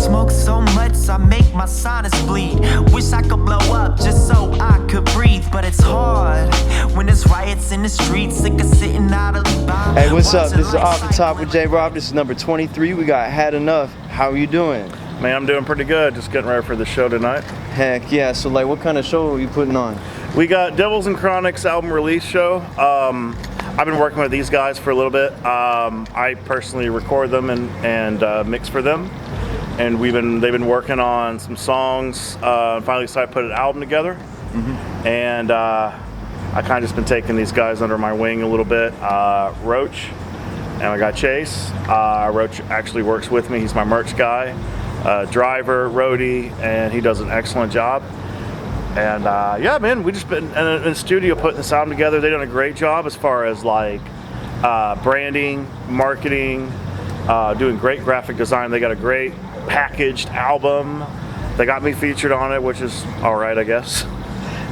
Smoke so much, I make my sinus bleed. Wish I could blow up just so I could breathe, but it's hard when there's riots in the streets. Sick of sitting idly by. Hey, what's up? This is Off the Top with J Rob. This is number 23. We got Had Enough. How are you doing? Man, I'm doing pretty good. Just getting ready for the show tonight. Heck yeah. So like, what kind of show are you putting on? We got Devils and Chronics album release show. I've been working with these guys for a little bit. I personally record them and mix for them. And they've been working on some songs. Finally decided to put an album together. Mm-hmm. And I kind of just been taking these guys under my wing a little bit. Roach, and I got Chase. Roach actually works with me. He's my merch guy, driver, roadie, and he does an excellent job. And yeah, man, we just been in the studio putting this album together. They've done a great job as far as like branding, marketing, doing great graphic design. They got a great packaged album. They got me featured on it, which is all right, I guess.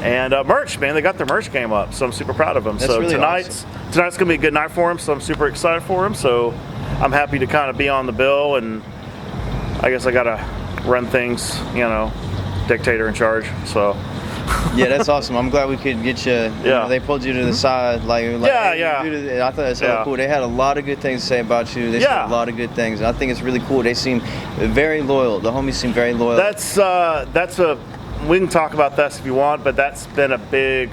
And merch, man, they got their merch game up, so I'm super proud of them. That's so really tonight's awesome. Tonight's gonna be a good night for them, so I'm super excited for them. So I'm happy to kind of be on the bill, and I guess I gotta run things, you know, dictator in charge. So yeah, that's awesome. I'm glad we could get you. Yeah. You know, they pulled you to the side, like yeah, hey, yeah. I thought that's so cool. They had a lot of good things to say about you. They said a lot of good things, and I think it's really cool. They seem very loyal. The homies seem very loyal. That's a. We can talk about this if you want, but that's been a big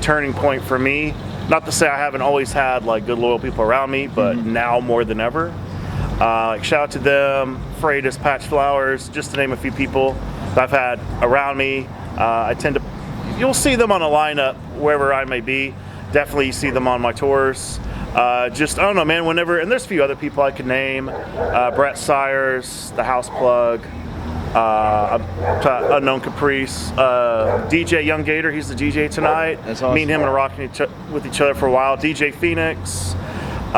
turning point for me. Not to say I haven't always had like good loyal people around me, but now more than ever. Like shout out to them, Freitas, Patch Flowers, just to name a few people that I've had around me. You'll see them on a lineup wherever I may be. Definitely see them on my tours. Just, I don't know, man, whenever, and there's a few other people I could name. Brett Sires, The House Plug, Unknown Caprice, DJ Young Gator, he's the DJ tonight. That's awesome. Me and him are rocking with each other for a while. DJ Phoenix,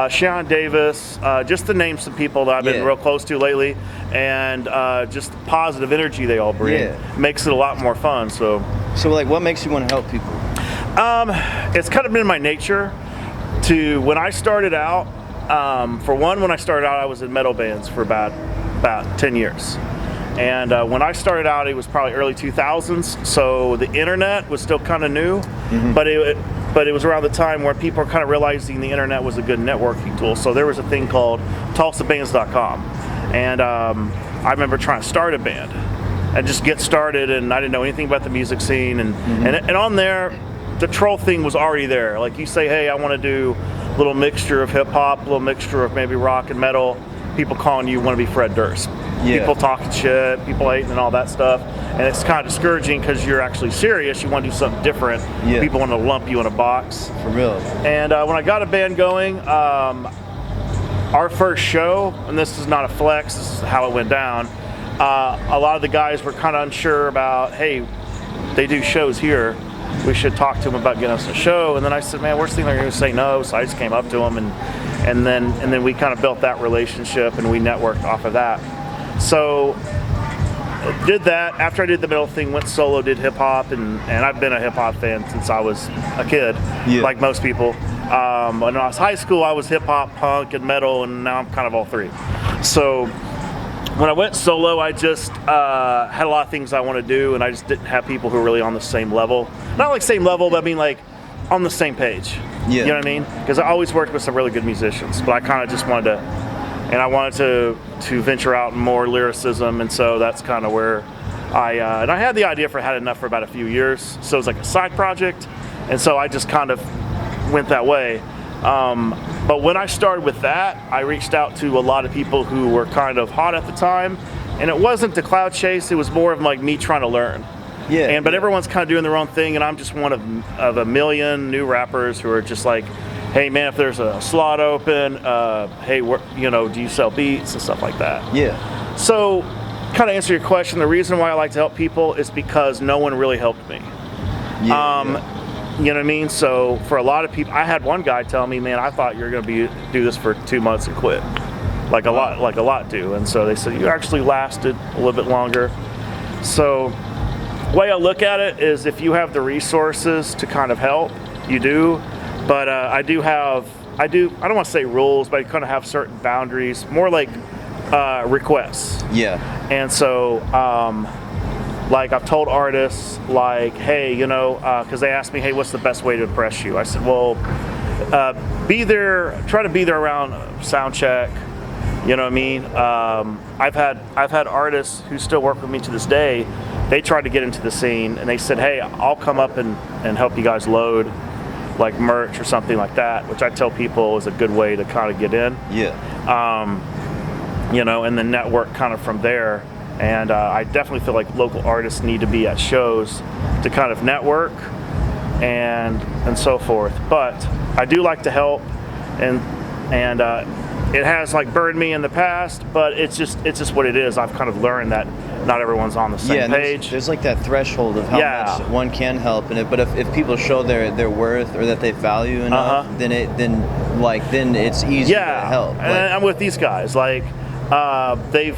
Sean Davis, just to name some people that I've been real close to lately, and just the positive energy they all bring makes it a lot more fun. So like, what makes you want to help people? It's kind of been my nature to, when I started out, when I started out, I was in metal bands for about 10 years. And when I started out, it was probably early 2000s, so the internet was still kind of new, but it was around the time where people were kind of realizing the internet was a good networking tool. So there was a thing called TulsaBands.com, and I remember trying to start a band and just get started, and I didn't know anything about the music scene, and on there, the troll thing was already there. Like you say, hey, I want to do a little mixture of hip hop, a little mixture of maybe rock and metal. People calling you want to be Fred Durst. Yeah. People talking shit, people hating and all that stuff. And it's kind of discouraging because you're actually serious. You want to do something different. Yeah. People want to lump you in a box. For real. And when I got a band going, our first show, and this is not a flex, this is how it went down, a lot of the guys were kind of unsure about, hey, they do shows here. We should talk to them about getting us a show. And then I said, man, worst thing they're going to say no. So I just came up to them, and then we kind of built that relationship, and we networked off of that. So did that. After I did the middle thing, went solo, did hip hop, and I've been a hip hop fan since I was a kid, like most people. When I was high school, I was hip hop, punk, and metal, and now I'm kind of all three. So when I went solo, I just had a lot of things I want to do, and I just didn't have people who were really on the same level. Not like same level, but I mean like on the same page. Yeah. You know what I mean? Because I always worked with some really good musicians, but I kind of just wanted to, and I wanted to venture out in more lyricism, and so that's kind of where and I had the idea for Had Enough for about a few years, so it was like a side project, and so I just kind of went that way. But when I started with that, I reached out to a lot of people who were kind of hot at the time, and it wasn't to cloud chase, it was more of like me trying to learn. Yeah. But everyone's kind of doing their own thing, and I'm just one of a million new rappers who are just like, hey man, if there's a slot open, hey, do you sell beats and stuff like that? Yeah. So, kind of answer your question, the reason why I like to help people is because no one really helped me. You know what I mean? So for a lot of people, I had one guy tell me, man, I thought you were going to do this for 2 months and quit. Like a lot do. And so they said, you actually lasted a little bit longer. So the way I look at it is if you have the resources to kind of help, you do. But I don't want to say rules, but I kind of have certain boundaries, more like requests. Yeah. And so, like I've told artists, like, hey, you know, because they asked me, hey, what's the best way to impress you? I said, well, try to be there around sound check. You know what I mean? I've had artists who still work with me to this day. They tried to get into the scene, and they said, hey, I'll come up and help you guys load like merch or something like that, which I tell people is a good way to kind of get in. Yeah. You know, and then network kind of from there. And I definitely feel like local artists need to be at shows to kind of network and so forth. But I do like to help, and it has like burned me in the past, but it's just what it is. I've kind of learned that not everyone's on the same page. There's like that threshold of how much one can help in it, but if people show their worth or that they value enough, then it's easy to help. And I'm with these guys. Like they've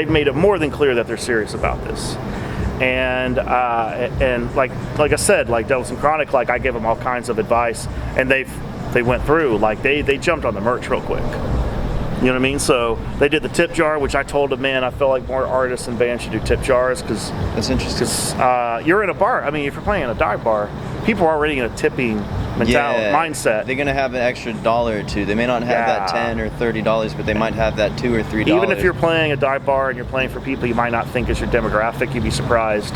made it more than clear that they're serious about this. And like I said, like Devils and Chronic, like I give them all kinds of advice, and they went through, like they jumped on the merch real quick. You know what I mean? So they did the tip jar, which I told them, man, I feel like more artists and bands should do tip jars, because that's interesting. Because you're in a bar. I mean, if you're playing in a dive bar, people are already in a tipping mindset. They're gonna have an extra $1 or $2. They may not have that $10 or $30, but they might have that $2 or $3. Even if you're playing a dive bar and you're playing for people you might not think is your demographic, you'd be surprised.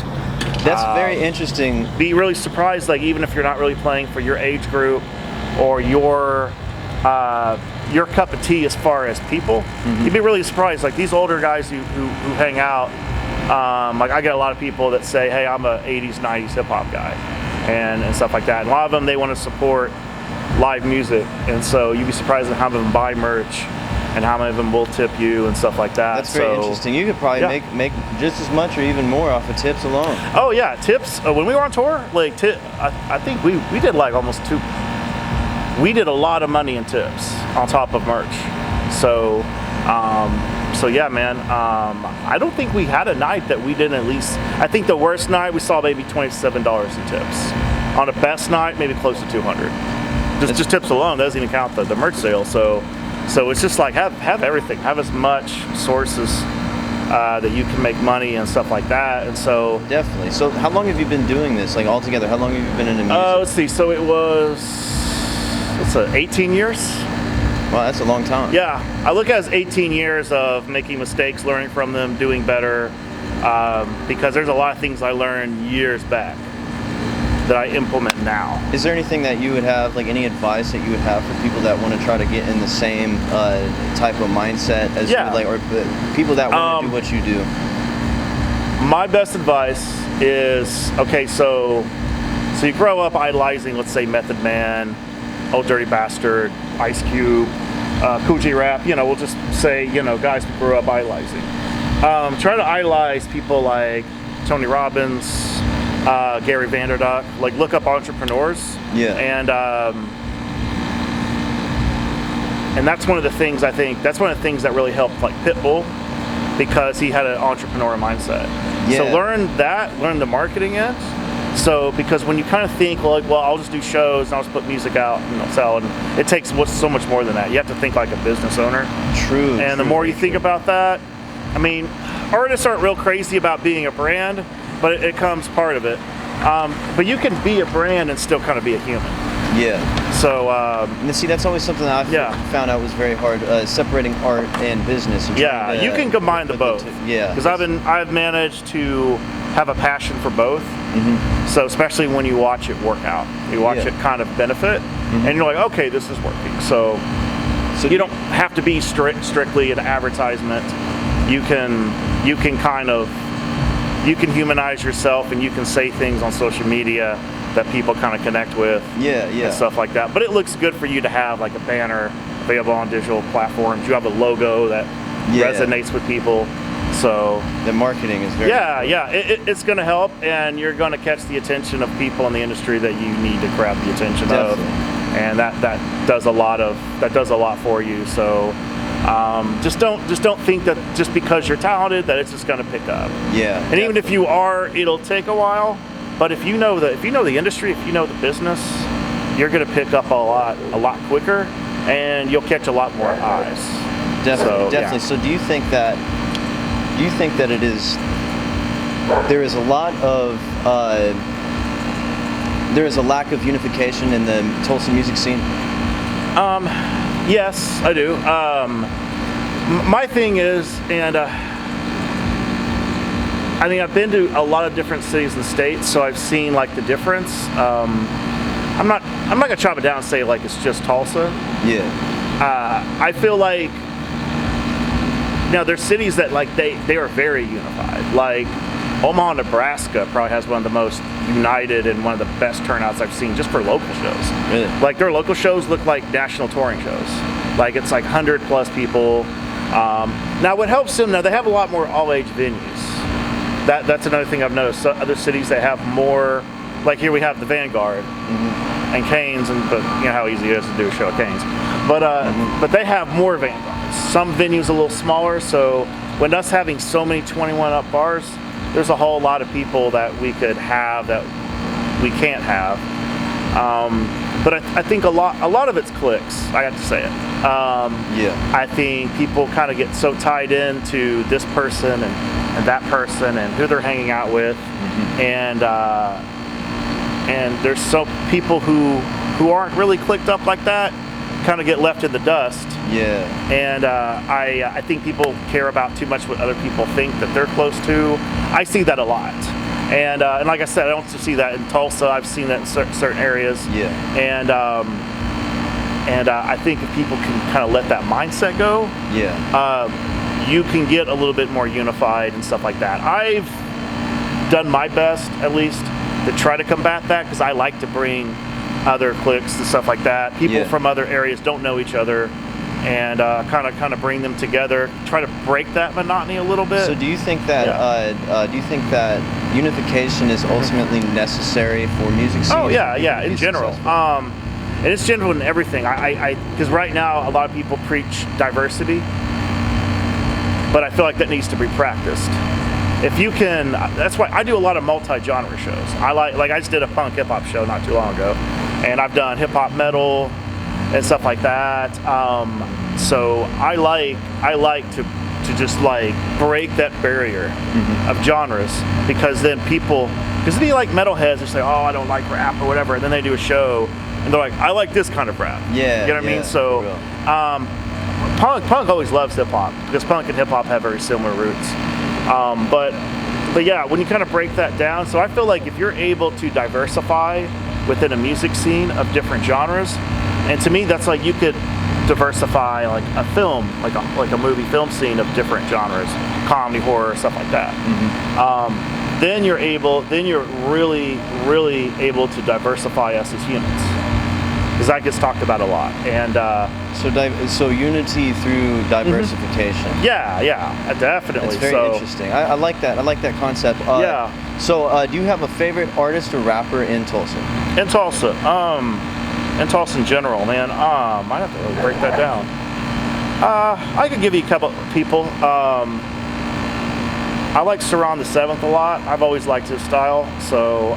That's very interesting. Be really surprised, like even if you're not really playing for your age group or your cup of tea as far as people, you'd be really surprised. Like these older guys who hang out, like I get a lot of people that say, hey, I'm a 80s, 90s hip hop guy and stuff like that. And a lot of them, they want to support live music. And so you'd be surprised at how many of them buy merch and how many of them will tip you and stuff like that. That's very interesting. You could probably make just as much or even more off of tips alone. Oh yeah, tips. When we were on tour, like I think we did like almost we did a lot of money in tips on top of merch. So yeah, man. I don't think we had a night that we didn't at least. I think the worst night we saw maybe $27 in tips. On a best night, maybe close to $200. Just tips alone doesn't even count the merch sale. So it's just like have everything. Have as much sources that you can make money and stuff like that. And so definitely. So how long have you been doing this? Like altogether, how long have you been in the music? Let's see. So it was 18 years. Wow, that's a long time. Yeah, I look at it as 18 years of making mistakes, learning from them, doing better, because there's a lot of things I learned years back that I implement now. Is there anything that you would have, like any advice that you would have for people that want to try to get in the same type of mindset as you would, like, or people that want to do what you do? My best advice is, okay, so you grow up idolizing, let's say, Method Man, Old Dirty Bastard, Ice Cube, Cool J Rap, we'll just say, guys we grew up idolizing. Try to idolize people like Tony Robbins, Gary Vanderduck, like look up entrepreneurs. Yeah. And that's one of the things that really helped like Pitbull, because he had an entrepreneur mindset. Yeah. So learn the marketing end. So because when you kind of think, well, I'll just do shows and I'll just put music out and sell, and it takes so much more than that. You have to think like a business owner. True. And the more you think about that, I mean, artists aren't real crazy about being a brand, but it comes part of it. But you can be a brand and still kind of be a human. Yeah. So and see, that's always something that I found out was very hard, separating art and business. And you can combine the both. Because I've managed to have a passion for both. Mm-hmm. So especially when you watch it work out, you watch it kind of benefit, and you're like, okay, this is working. So you don't have to be strictly an advertisement. You can kind of humanize yourself, and you can say things on social media that people kind of connect with, and stuff like that. But it looks good for you to have like a banner available on digital platforms. You have a logo that resonates with people. So the marketing is very important. It's going to help, and you're going to catch the attention of people in the industry that you need to grab the attention of, and that does a lot for you. So just don't think that just because you're talented that it's just going to pick up. Yeah. And even if you are, it'll take a while. But if you know the industry, if you know the business, you're going to pick up a lot quicker, and you'll catch a lot more eyes. Definitely, definitely. Yeah. So do you think that it is? There is a lot of there is a lack of unification in the Tulsa music scene. Yes, I do. My thing is, and I mean, I've been to a lot of different cities and states, so I've seen like the difference. I'm not gonna chop it down and say like it's just Tulsa. Yeah. I feel like now there's cities that like they are very unified. Like Omaha, Nebraska probably has one of the most united and one of the best turnouts I've seen just for local shows. Really? Like their local shows look like national touring shows. Like it's like 100+ people. Now what helps them, now they have a lot more all-age venues. That's another thing I've noticed. So other cities they have more, like here we have the Vanguard and Canes, but you know how easy it is to do a show at Canes. But they have more Vanguards. Some venues a little smaller, so when us having so many 21 up bars, there's a whole lot of people that we could have that we can't have. But I think a lot of it's clicks. I have to say it. Yeah. I think people kind of get so tied into this person and that person and who they're hanging out with, and there's so people who aren't really clicked up like that kind of get left in the dust. Yeah. And I think people care about too much what other people think that they're close to. I see that a lot. And like I said, I don't see that in Tulsa. I've seen that in certain areas. Yeah. And I think if people can kind of let that mindset go, yeah, you can get a little bit more unified and stuff like that. I've done my best, at least, to try to combat that because I like to bring other cliques and stuff like that. People from other areas don't know each other, and kind of bring them together. Try to break that monotony a little bit. So do you think that unification is ultimately necessary for music scenes? Oh yeah, in general. And it's general in everything. Because right now a lot of people preach diversity, but I feel like that needs to be practiced. If you can, that's why I do a lot of multi-genre shows. I just did a punk hip hop show not too long ago, and I've done hip hop metal and stuff like that. So I like to just like break that barrier of genres, because then because if you like metalheads, they say, oh, I don't like rap or whatever, and then they do a show and they're like, I like this kind of rap. Yeah. You know what I mean? So punk always loves hip hop because punk and hip hop have very similar roots. But yeah, when you kind of break that down, so I feel like if you're able to diversify within a music scene of different genres, and to me that's like you could diversify like a film, like a movie film scene of different genres, comedy, horror, stuff like that. Then you're really able to diversify us as humans, because that gets talked about a lot. And so unity through diversification. Yeah, definitely. It's very interesting. I like that. I like that concept. Yeah. So do you have a favorite artist or rapper in Tulsa? In Tulsa, in general, man. I have to really break that down. I could give you a couple people. I like Saran the Seventh a lot. I've always liked his style. So,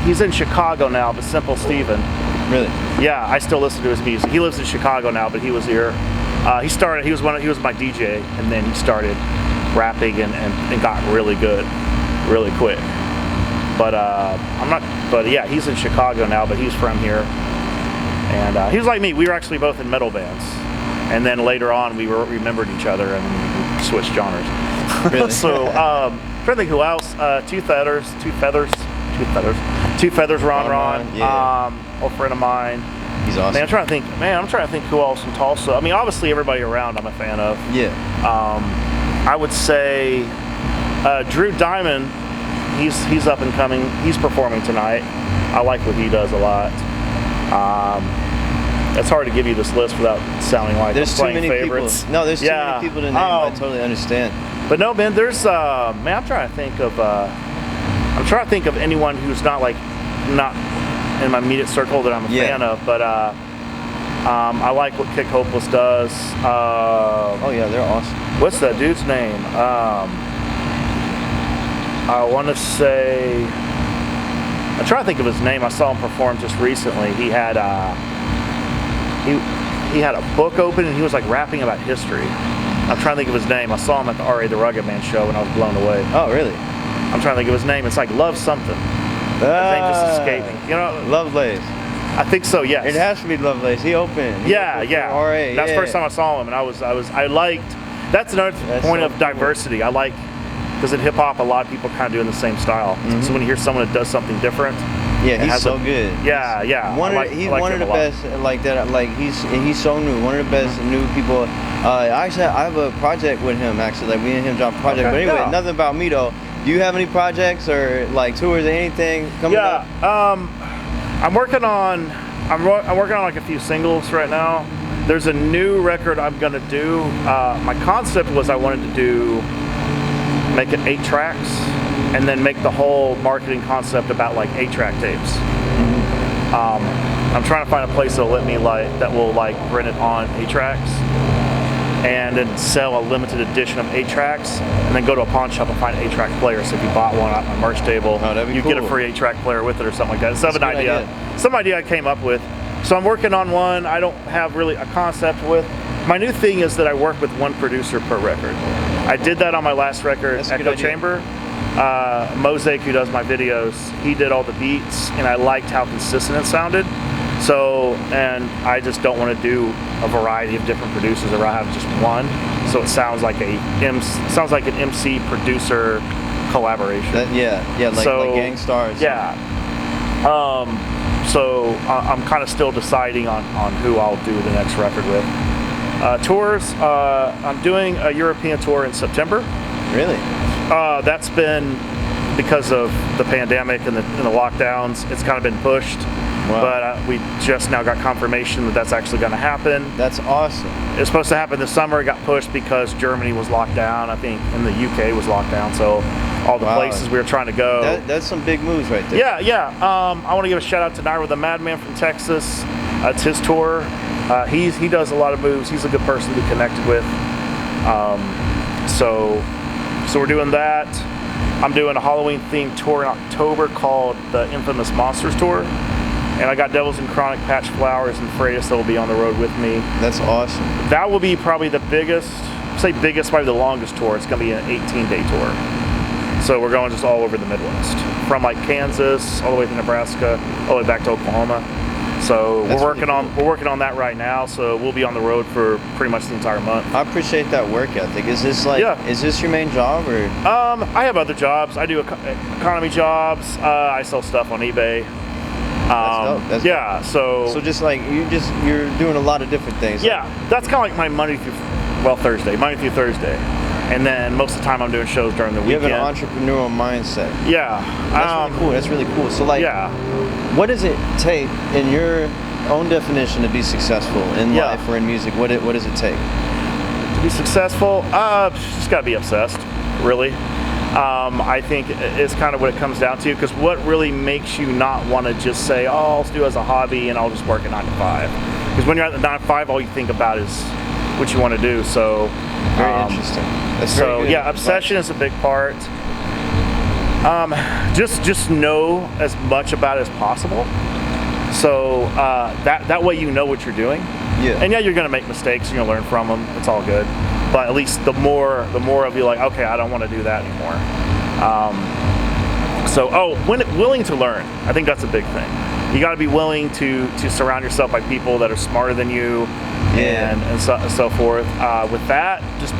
he's in Chicago now, but Simple Steven. Really? Yeah, I still listen to his music. He lives in Chicago now, but he was here. He was my DJ, and then he started rapping and got really good, really quick. But yeah, he's in Chicago now, but he's from here. And he was like me. We were actually both in metal bands. And then later on, we remembered each other and we switched genres. Really? So, trying to think who else. Two Feathers, Ron. Yeah. Old friend of mine. He's awesome. I'm trying to think who else in Tulsa. I mean, obviously everybody around I'm a fan of. Yeah. I would say Drew Diamond. He's up and coming. He's performing tonight. I like what he does a lot. It's hard to give you this list without sounding like there's I'm playing too many favorites. people. No, there's too many people to name. I totally understand. But no, man, there's I'm trying to think of anyone who's not in my immediate circle that I'm a fan of. But I like what Kick Hopeless does. Oh yeah, they're awesome. What's that dude's name? I want to say, I'm trying to think of his name. I saw him perform just recently. He had he had a book open and he was like rapping about history. I'm trying to think of his name. I saw him at the R.A. the Rugged Man show and I was blown away. Oh, really? I'm trying to think of his name. It's like Love something. His name just escaped me. You know, Lovelace. I think so. Yes. It has to be Lovelace. He opened. Yeah. R.A. That's the first time I saw him, and I liked. That's another point of diversity. I like, because in hip hop, a lot of people kind of doing the same style. So when you hear someone that does something different, yeah, he's so good. Yeah. He's one of the best like that. Like he's so new. One of the best new people. Actually, I have a project with him. Actually, like we and him dropped a project. Okay, but anyway, nothing about me though. Do you have any projects or like tours or anything coming up? I'm working on like a few singles right now. There's a new record I'm gonna do. My concept was I wanted to make it 8 tracks and then make the whole marketing concept about like 8-track tapes. I'm trying to find a place that'll let me that will print it on 8 tracks and then sell a limited edition of 8 tracks and then go to a pawn shop and find an 8-track player. So if you bought one at my merch table, you get a free 8-track player with it or something like that. It's an idea. Some idea I came up with. So I'm working on one I don't have really a concept with. My new thing is that I work with one producer per record. I did that on my last record, Echo Chamber. Mosaic, who does my videos, he did all the beats and I liked how consistent it sounded. So, and I just don't want to do a variety of different producers, or I have just one. So it sounds like an MC producer collaboration. Like Gang Stars. Yeah. So I'm kind of still deciding on who I'll do the next record with. Tours, I'm doing a European tour in September. Really? That's been because of the pandemic and the lockdowns. It's kind of been pushed. Wow. But we just now got confirmation that that's actually going to happen. That's awesome. It was supposed to happen this summer. It got pushed because Germany was locked down, I think, and the UK was locked down. So all the places we were trying to go. That's some big moves right there. Yeah. I want to give a shout out to Naira the Madman from Texas. It's his tour. He does a lot of moves. He's a good person to be connected with. So we're doing that. I'm doing a Halloween themed tour in October called the Infamous Monsters Tour. And I got Devils and Chronic, Patch Flowers, and Freitas that will be on the road with me. That's awesome. That will be probably the biggest, probably the longest tour. It's going to be an 18-day tour. So we're going just all over the Midwest. From like Kansas, all the way to Nebraska, all the way back to Oklahoma. So we're working on that right now. So we'll be on the road for pretty much the entire month. I appreciate that work ethic. Is this is this your main job or? I have other jobs. I do economy jobs. I sell stuff on eBay. That's dope. So just like you're doing a lot of different things. Yeah, that's kind of like my Monday through Thursday, and then most of the time I'm doing shows during the weekend. You have an entrepreneurial mindset. Yeah, that's really cool. So what does it take in your own definition to be successful in life or in music? What does it take to be successful? Just gotta be obsessed, really. I think it's kind of what it comes down to, because what really makes you not want to just say, I'll just do it as a hobby and I'll just work at 9 to 5. Because when you're at the 9 to 5, all you think about is what you want to do. So very interesting. That's so very good. Obsession is a big part. Just know as much about it as possible. So that way you know what you're doing. Yeah. And you're gonna make mistakes. You're gonna learn from them. It's all good. But at least the more of you like, okay, I don't want to do that anymore. When willing to learn, I think that's a big thing. You got to be willing to surround yourself by people that are smarter than you, and so forth. With that, just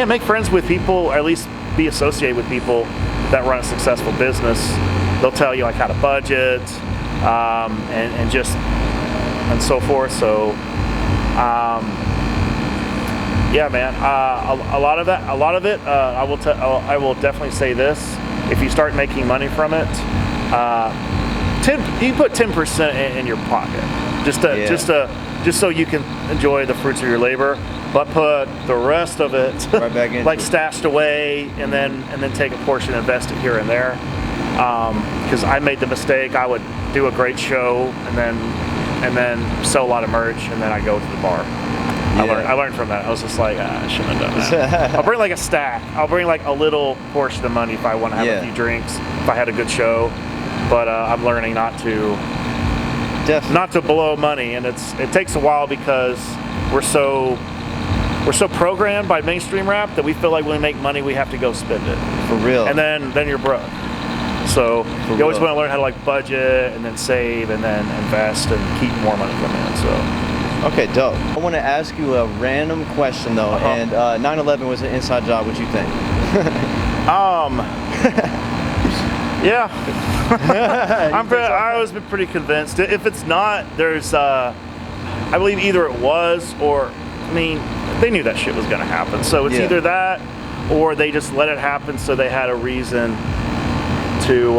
make friends with people, or at least be associated with people that run a successful business. They'll tell you like how to budget, and so forth. So. Yeah, man. A lot of it. I will definitely say this: if you start making money from it, you put 10% in your pocket, just so you can enjoy the fruits of your labor. But put the rest of it right back into like stashed away, and then take a portion, and invest it here and there. Because I made the mistake. I would do a great show, and then sell a lot of merch, and then I go to the bar. I learned from that. I was just like, I shouldn't have done that. I'll bring like a stack. I'll bring like a little portion of money if I want to have a few drinks, if I had a good show. But I'm learning not to Definitely. not to blow money, and it takes a while because we're so programmed by mainstream rap that we feel like when we make money we have to go spend it. For real. And then you're broke. So you always want to learn how to like budget and then save and then invest and keep more money coming in. So okay, dope. I want to ask you a random question though, and 9/11 was an inside job. What you think? Yeah. I always been pretty convinced. If it's not, there's I believe either it was or, I mean, they knew that shit was going to happen. So it's either that or they just let it happen so they had a reason to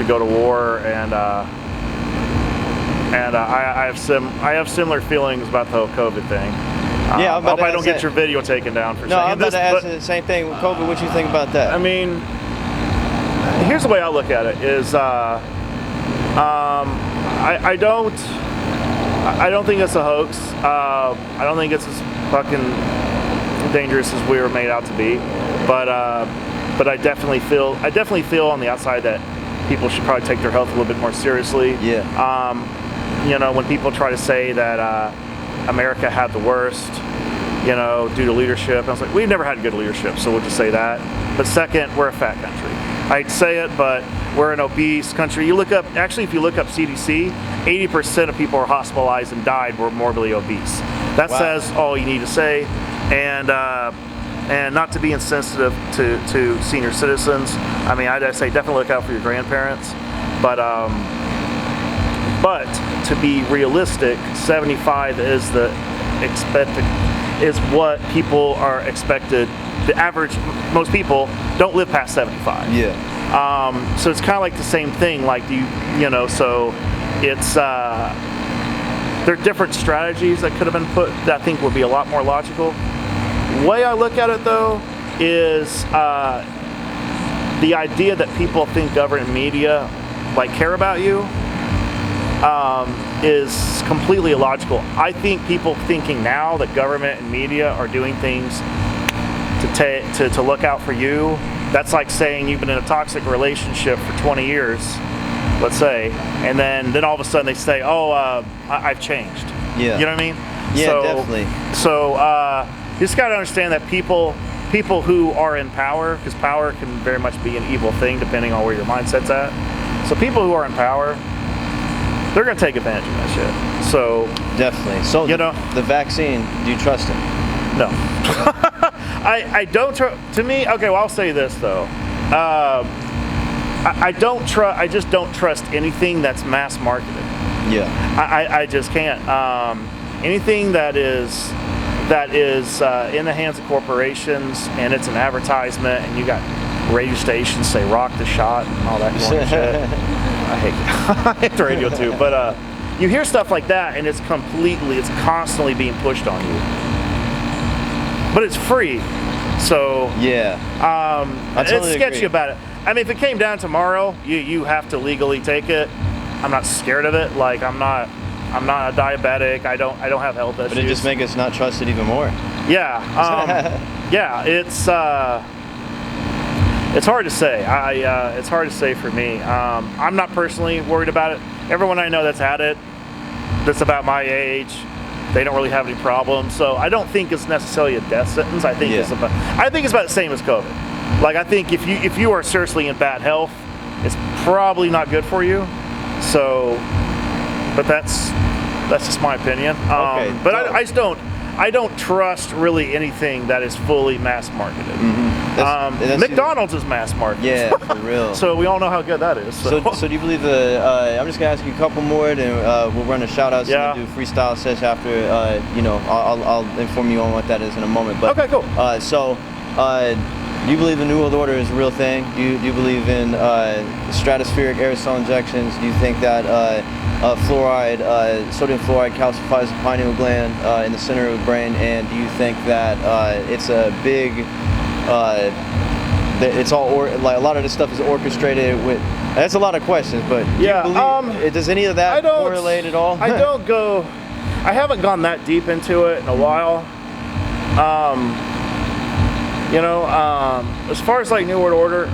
go to war. And I have similar feelings about the whole COVID thing. Yeah, I hope I don't get your video taken down for saying this. No, I'm about to ask the same thing with COVID. What you think about that? I mean, here's the way I look at it: is I don't think it's a hoax. I don't think it's as fucking dangerous as we were made out to be. But I definitely feel on the outside that people should probably take their health a little bit more seriously. Yeah. When people try to say that America had the worst, due to leadership, I was like, we've never had good leadership, so we'll just say that. But second, we're a fat country. I'd say it, but we're an obese country. If you look up CDC, 80% of people are hospitalized and died were morbidly obese. That says all you need to say. And not to be insensitive to senior citizens. I mean, I'd say definitely look out for your grandparents. But to be realistic, 75 is is what people are expected. The average, most people don't live past 75. Yeah. So it's kind of like the same thing. Like so it's there are different strategies that could have been put that I think would be a lot more logical. The way I look at it though is the idea that people think government media like care about you is completely illogical. I think people thinking now that government and media are doing things to look out for you, that's like saying you've been in a toxic relationship for 20 years, let's say, and then all of a sudden they say, I've changed. Yeah. You know what I mean? Yeah, definitely. So you just got to understand that people who are in power, because power can very much be an evil thing depending on where your mindset's at. So people who are in power, they're going to take advantage of that shit. So definitely. So the vaccine, do you trust it? No. I don't trust. To me, okay. Well, I'll say this though. I don't trust. I just don't trust anything that's mass marketed. Yeah. I just can't. Anything that is in the hands of corporations and it's an advertisement and you got radio stations say rock the shot and all that kind of shit. I hate the radio too, but you hear stuff like that and it's constantly being pushed on you. But it's free, so yeah. It's sketchy about it. I mean, if it came down tomorrow, you have to legally take it. I'm not scared of it. Like I'm not a diabetic. I don't have health issues. But it just makes us not trust it even more. Yeah. Yeah. It's hard to say. It's hard to say for me. I'm not personally worried about it. Everyone I know that's had it, that's about my age, they don't really have any problems. So I don't think it's necessarily a death sentence. I think it's about the same as COVID. Like I think if you are seriously in bad health, it's probably not good for you. So, but that's just my opinion. Okay. But I don't trust really anything that is fully mass marketed. Mm-hmm. That's McDonald's is mass marketed. Yeah, for real. So we all know how good that is. So do you believe I'm just gonna ask you a couple more, then we'll run a shout outs and do freestyle session after. I'll inform you on what that is in a moment. But okay, cool. Do you believe the New World Order is a real thing? Do you believe in stratospheric aerosol injections? Do you think that sodium fluoride calcifies the pineal gland in the center of the brain? And do you think that it's a big, it's all a lot of this stuff is orchestrated with? That's a lot of questions, but do you believe, does any of that correlate at all? I haven't gone that deep into it in a while. You know, as far as like New World Order,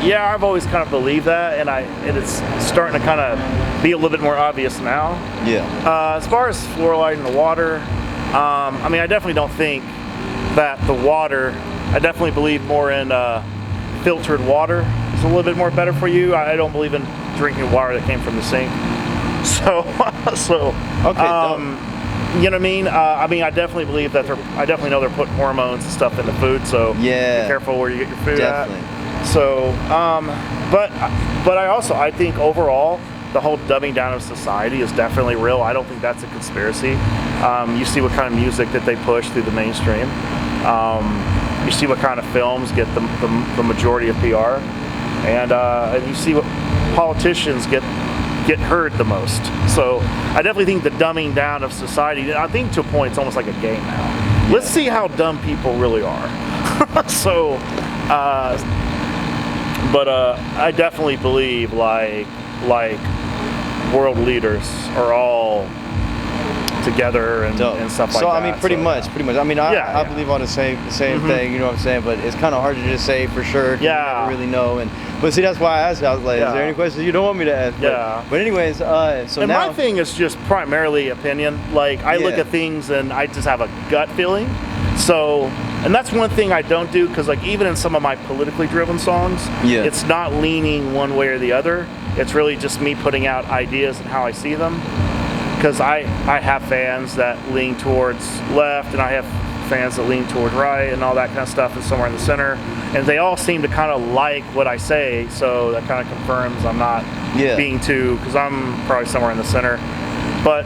yeah, I've always kind of believed that, and it's starting to kind of be a little bit more obvious now. Yeah. As far as fluoride in the water, I mean, I definitely don't think that the water. I definitely believe more in filtered water. It's a little bit more better for you. I don't believe in drinking water that came from the sink. So, Okay. you know what I mean? I definitely believe that I definitely know they're putting hormones and stuff in the food. So yeah, be careful where you get your food definitely. at. So, but I think overall the whole dumbing down of society is definitely real. I don't think that's a conspiracy. You see what kind of music that they push through the mainstream. You see what kind of films get the majority of PR, and you see what politicians get heard the most. So I definitely think the dumbing down of society, I think to a point it's almost like a game now. Let's see how dumb people really are. So, but I definitely believe like world leaders are all together and stuff like that. So I mean, pretty much. I mean, I believe all the same thing. You know what I'm saying? But it's kind of hard to just say for sure. You never really know. But see, that's why I asked. I was like, is there any questions you don't want me to ask? But anyways, so and now my thing is just primarily opinion. Like I look at things and I just have a gut feeling. So, and that's one thing I don't do, because like even in some of my politically driven songs, it's not leaning one way or the other. It's really just me putting out ideas and how I see them. Because I have fans that lean towards left, and I have fans that lean towards right, and all that kind of stuff, and somewhere in the center. And they all seem to kind of like what I say, so that kind of confirms I'm not being too, because I'm probably somewhere in the center. But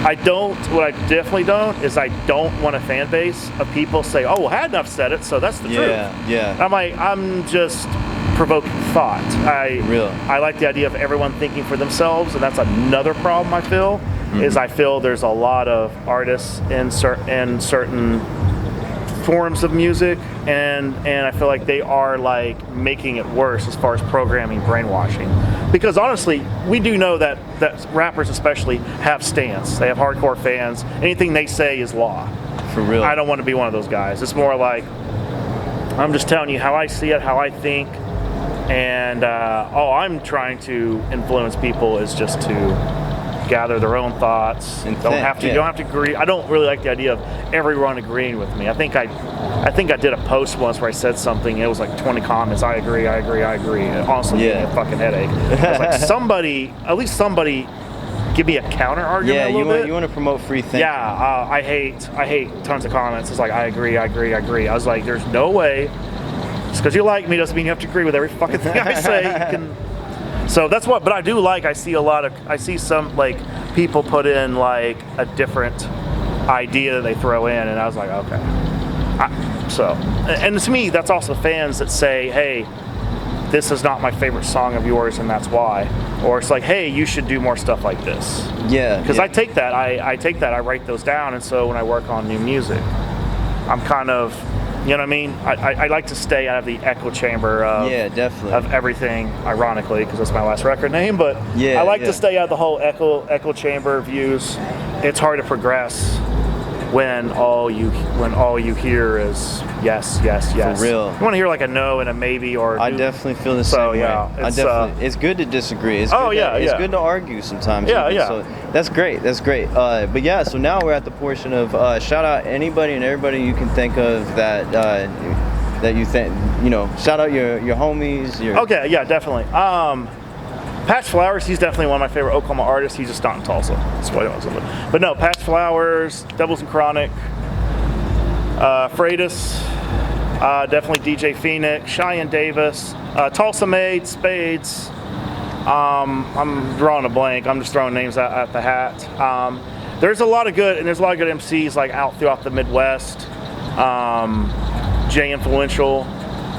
what I definitely don't, is I don't want a fan base of people say, oh, well, Hadnuff said it, so that's the truth. Yeah. I'm like, I'm just provoking thought. I like the idea of everyone thinking for themselves, and that's another problem I feel, is I feel there's a lot of artists in certain forms of music, and I feel like they are like making it worse as far as programming, brainwashing. Because honestly, we do know that rappers especially have stance. They have hardcore fans. Anything they say is law. For real. I don't want to be one of those guys. It's more like, I'm just telling you how I see it, how I think, and all I'm trying to influence people is just to gather their own thoughts. And you don't have to agree. I don't really like the idea of everyone agreeing with me. I think I did a post once where I said something, and it was like 20 comments. I agree. It honestly gave me a fucking headache. I was like, at least somebody give me a counter argument a little bit. You want to promote free thinking. Yeah, I hate tons of comments. It's like, I agree. I was like, there's no way. Just because you like me doesn't mean you have to agree with every fucking thing I say. So that's what, but I do like, I see some like people put in like a different idea that they throw in, and I was like, okay. And to me, that's also fans that say, hey, this is not my favorite song of yours, and that's why. Or it's like, hey, you should do more stuff like this. Yeah. Because I take that, I write those down, and so when I work on new music, I'm kind of, you know what I mean? I like to stay out of the echo chamber of, definitely. of everything, ironically, because that's my last record name, but I like to stay out of the whole echo chamber views. It's hard to progress when all you hear is yes. For real. You want to hear like a no and a maybe, or I definitely feel the same way. It's good to disagree. It's good to argue sometimes. So that's great. But yeah, so now we're at the portion of shout out anybody and everybody you can think of that you think, shout out your homies. Okay, yeah, definitely. Patch Flowers, he's definitely one of my favorite Oklahoma artists. He's just not in Tulsa. That's why I don't know something. But no, Patch Flowers, Devils and Chronic, Freitas, definitely DJ Phoenix, Cheyenne Davis, Tulsa Made, Spades. I'm drawing a blank. I'm just throwing names at the hat. There's a lot of good MCs like out throughout the Midwest. Jay Influential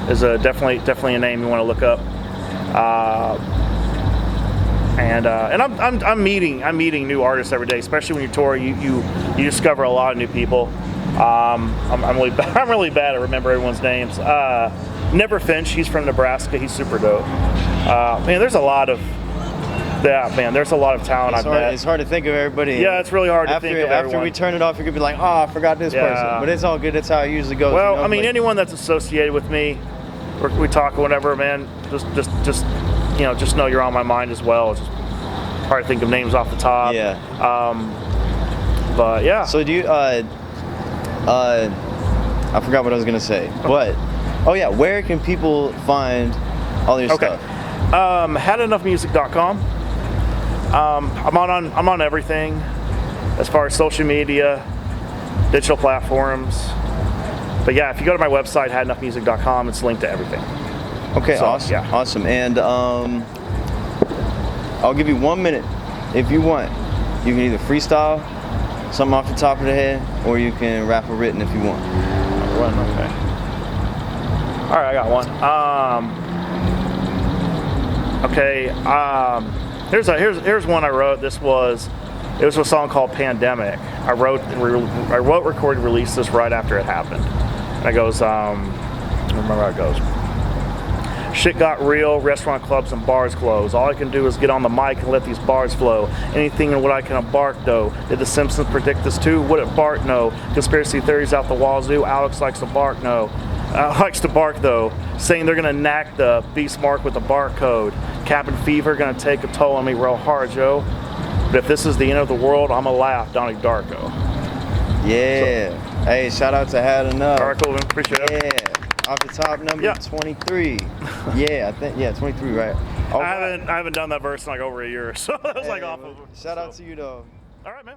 is definitely a name you want to look up. And I'm meeting new artists every day, especially when you tour. You discover a lot of new people. I'm really bad at remember everyone's names. Never Finch, he's from Nebraska. He's super dope. Man, there's a lot of Yeah, man, there's a lot of talent I've met. It's hard to think of everybody. Yeah, it's really hard to think of everyone. After we turn it off, you could be like, oh, I forgot this person. But it's all good. That's how it usually goes. Well, I mean, anyone that's associated with me, or we talk or whatever, man, just know you're on my mind as well. It's just hard to think of names off the top. Yeah. But yeah. So do you? I forgot what I was gonna say. But oh yeah, where can people find all your stuff? HadEnoughMusic.com. I'm on everything as far as social media, digital platforms. But yeah, if you go to my website, HadEnoughMusic.com, it's linked to everything. Okay, so, awesome. Yeah. Awesome. And I'll give you 1 minute if you want. You can either freestyle something off the top of the head, or you can rap a written if you want. Okay. All right, I got one. Here's one I wrote. It was a song called Pandemic. I wrote, recorded, released this right after it happened. And it goes, I don't remember how it goes. Shit got real, restaurant, clubs, and bars closed. All I can do is get on the mic and let these bars flow. Anything in what I can embark, though. Did the Simpsons predict this too? What did Bart know? Conspiracy theories out the wazoo. Alex likes to bark, no. Likes to bark, though. Saying they're going to knack the beast mark with the barcode. Cabin fever going to take a toll on me real hard, Joe. But if this is the end of the world, I'm going to laugh, Donnie Darko. Yeah. So, hey, shout out to Had Enough. All right, cool, man. Appreciate it. Yeah. Off the top, number 23. Yeah, I think 23, right? I haven't done that verse in like over a year, so that was like off of. Shout out to you though. All right, man.